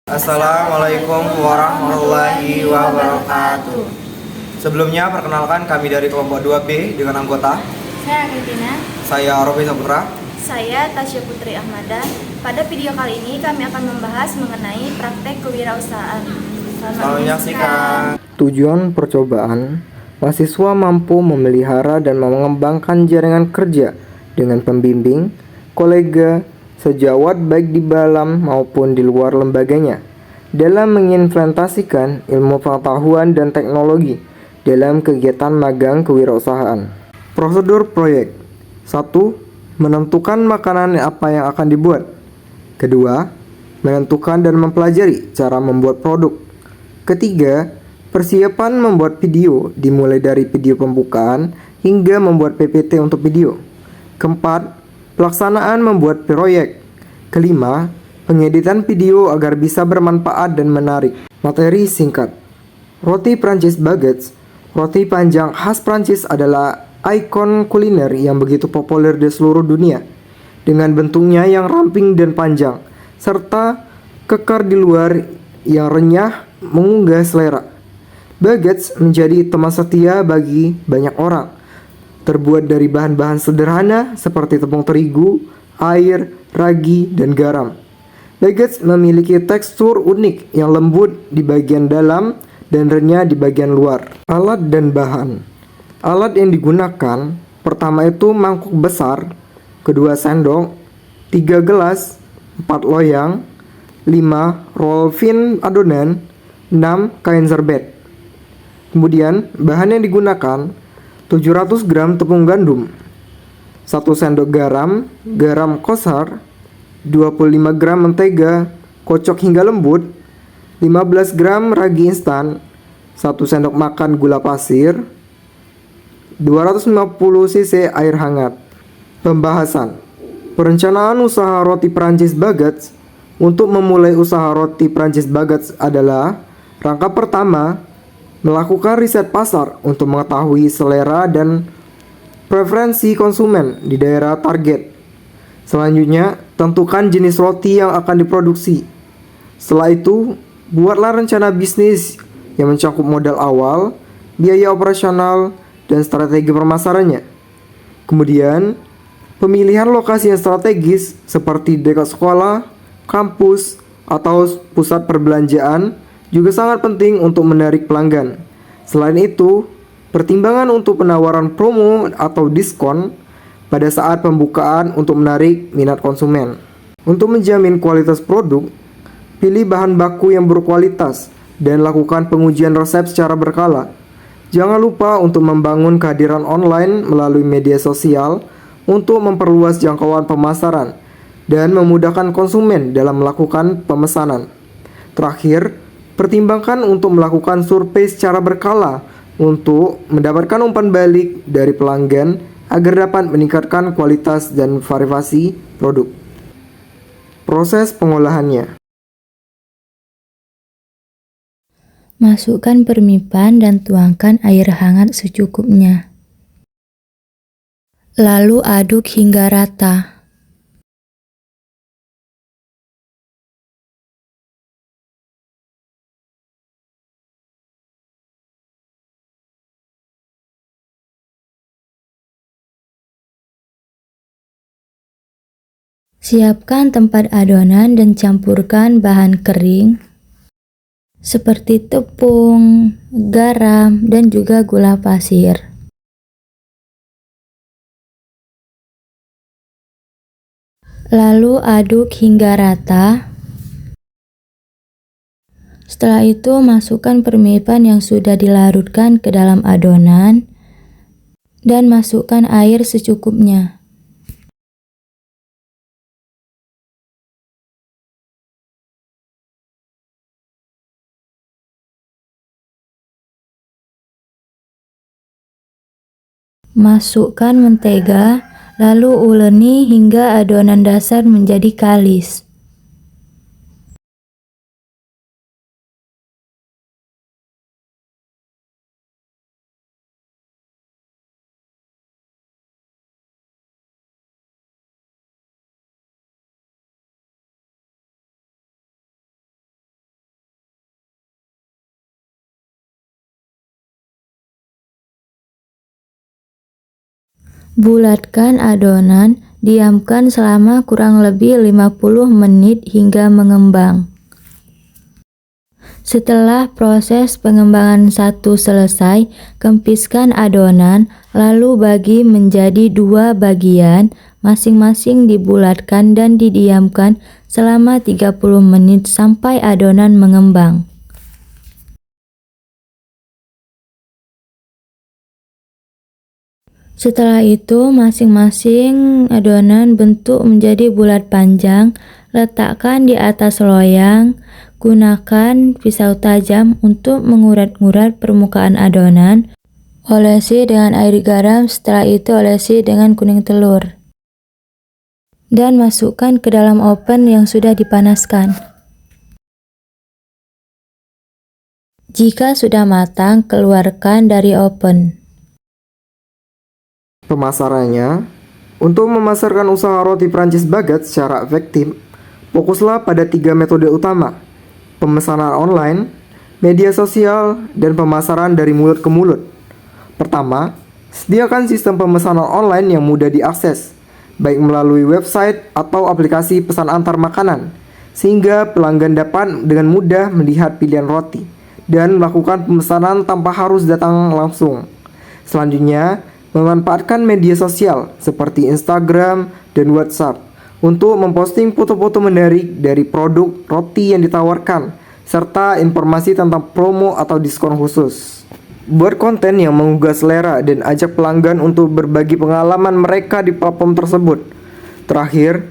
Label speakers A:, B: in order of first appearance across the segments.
A: Assalamualaikum warahmatullahi wabarakatuh. Sebelumnya perkenalkan kami dari kelompok 2B dengan anggota
B: Saya Argentina.
A: saya Robi Saputra.
B: Saya Tasya Putri Ahmada. Pada video kali ini kami akan membahas mengenai praktek kewirausahaan.
A: Selamat menyaksikan.
C: Tujuan percobaan, mahasiswa mampu memelihara dan mengembangkan jaringan kerja dengan pembimbing, kolega, sejawat baik di dalam maupun di luar lembaganya dalam mengimplementasikan ilmu pengetahuan dan teknologi dalam kegiatan magang kewirausahaan. Prosedur proyek: 1. Menentukan makanan apa yang akan dibuat. Kedua, menentukan dan mempelajari cara membuat produk. Ketiga, persiapan membuat video dimulai dari video pembukaan hingga membuat PPT untuk video. Keempat, pelaksanaan membuat proyek. Kelima, pengeditan video agar bisa bermanfaat dan menarik. Materi singkat. Roti Prancis Baguette. Roti panjang khas Prancis adalah ikon kuliner yang begitu populer di seluruh dunia. Dengan bentuknya yang ramping dan panjang, serta kekar di luar yang renyah menggugah selera. Baguette menjadi teman setia bagi banyak orang. Terbuat dari bahan-bahan sederhana seperti tepung terigu, air, ragi, dan garam. Baguette memiliki tekstur unik yang lembut di bagian dalam dan renyah di bagian luar. Alat dan bahan. Alat yang digunakan pertama itu mangkuk besar, kedua sendok, 3 gelas, 4 loyang, 5 roll fin adonan, 6 kain serbet. Kemudian bahan yang digunakan 700 gram tepung gandum, 1 sendok garam, garam kosar, 25 gram mentega, kocok hingga lembut, 15 gram ragi instan, 1 sendok makan gula pasir, 250 cc air hangat. Pembahasan. Perencanaan usaha roti Prancis Baguette. Untuk memulai usaha roti Prancis Baguette adalah rangka pertama, melakukan riset pasar untuk mengetahui selera dan preferensi konsumen di daerah target. Selanjutnya, tentukan jenis roti yang akan diproduksi. Setelah itu, buatlah rencana bisnis yang mencakup modal awal, biaya operasional, dan strategi pemasarannya. Kemudian, pemilihan lokasi yang strategis seperti dekat sekolah, kampus, atau pusat perbelanjaan juga sangat penting untuk menarik pelanggan. Selain itu, pertimbangan untuk penawaran promo atau diskon pada saat pembukaan untuk menarik minat konsumen. Untuk menjamin kualitas produk, pilih bahan baku yang berkualitas dan lakukan pengujian resep secara berkala. Jangan lupa untuk membangun kehadiran online melalui media sosial untuk memperluas jangkauan pemasaran dan memudahkan konsumen dalam melakukan pemesanan. Terakhir, pertimbangkan untuk melakukan survei secara berkala untuk mendapatkan umpan balik dari pelanggan agar dapat meningkatkan kualitas dan variasi produk. Proses pengolahannya.
D: Masukkan permipan dan tuangkan air hangat secukupnya. Lalu aduk hingga rata. Siapkan tempat adonan dan campurkan bahan kering seperti tepung, garam, dan juga gula pasir. Lalu aduk hingga rata. Setelah itu masukkan permipan yang sudah dilarutkan ke dalam adonan dan masukkan air secukupnya. Masukkan mentega, lalu uleni hingga adonan dasar menjadi kalis. Bulatkan adonan, diamkan selama kurang lebih 50 menit hingga mengembang. Setelah proses pengembangan satu selesai, kempiskan adonan, lalu bagi menjadi 2 bagian, masing-masing dibulatkan dan didiamkan selama 30 menit sampai adonan mengembang. Setelah itu, masing-masing adonan bentuk menjadi bulat panjang, letakkan di atas loyang. Gunakan pisau tajam untuk mengurat-ngurat permukaan adonan. Olesi dengan air garam, setelah itu olesi dengan kuning telur. Dan masukkan ke dalam oven yang sudah dipanaskan. Jika sudah matang, keluarkan dari oven.
C: Pemasarannya, untuk memasarkan usaha roti Prancis Baguette secara efektif, fokuslah pada 3 metode utama: pemesanan online, media sosial, dan pemasaran dari mulut ke mulut. Pertama, sediakan sistem pemesanan online yang mudah diakses, baik melalui website atau aplikasi pesan antar makanan, sehingga pelanggan dapat dengan mudah melihat pilihan roti dan melakukan pemesanan tanpa harus datang langsung. Selanjutnya, memanfaatkan media sosial seperti Instagram dan WhatsApp untuk memposting foto-foto menarik dari produk roti yang ditawarkan, serta informasi tentang promo atau diskon khusus. Buat konten yang menggugah selera dan ajak pelanggan untuk berbagi pengalaman mereka di platform tersebut. Terakhir,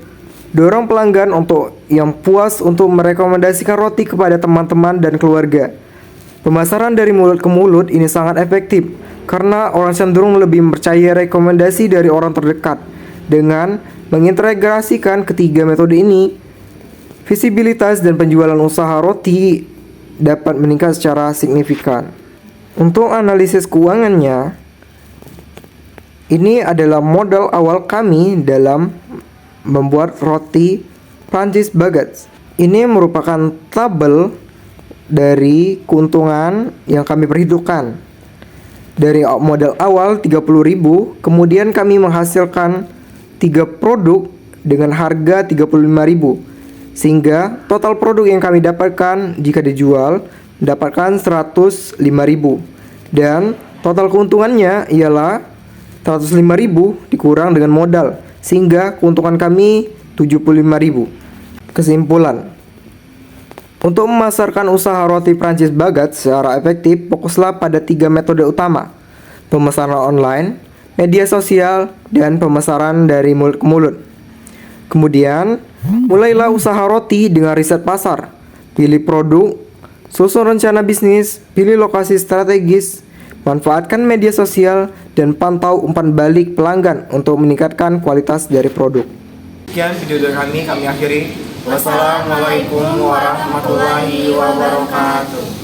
C: dorong pelanggan untuk yang puas untuk merekomendasikan roti kepada teman-teman dan keluarga. Pemasaran dari mulut ke mulut ini sangat efektif karena orang cenderung lebih percaya rekomendasi dari orang terdekat. Dengan mengintegrasikan ketiga metode ini, visibilitas dan penjualan usaha roti dapat meningkat secara signifikan. Untuk analisis keuangannya, ini adalah modal awal kami dalam membuat roti Prancis Baguette. Ini merupakan tabel dari keuntungan yang kami perhitungkan. Dari modal awal 30.000, kemudian kami menghasilkan 3 produk dengan harga 35.000, sehingga total produk yang kami dapatkan jika dijual mendapatkan 105.000, dan total keuntungannya ialah 105.000 dikurang dengan modal, sehingga keuntungan kami 75.000. Kesimpulan, untuk memasarkan usaha roti Prancis Baguette secara efektif, fokuslah pada 3 metode utama: pemesanan online, media sosial, dan pemasaran dari mulut ke mulut. Kemudian, mulailah usaha roti dengan riset pasar. Pilih produk, susun rencana bisnis, pilih lokasi strategis, manfaatkan media sosial, dan pantau umpan balik pelanggan untuk meningkatkan kualitas dari produk.
A: Sekian video dari kami akhiri. Wassalamualaikum warahmatullahi wabarakatuh.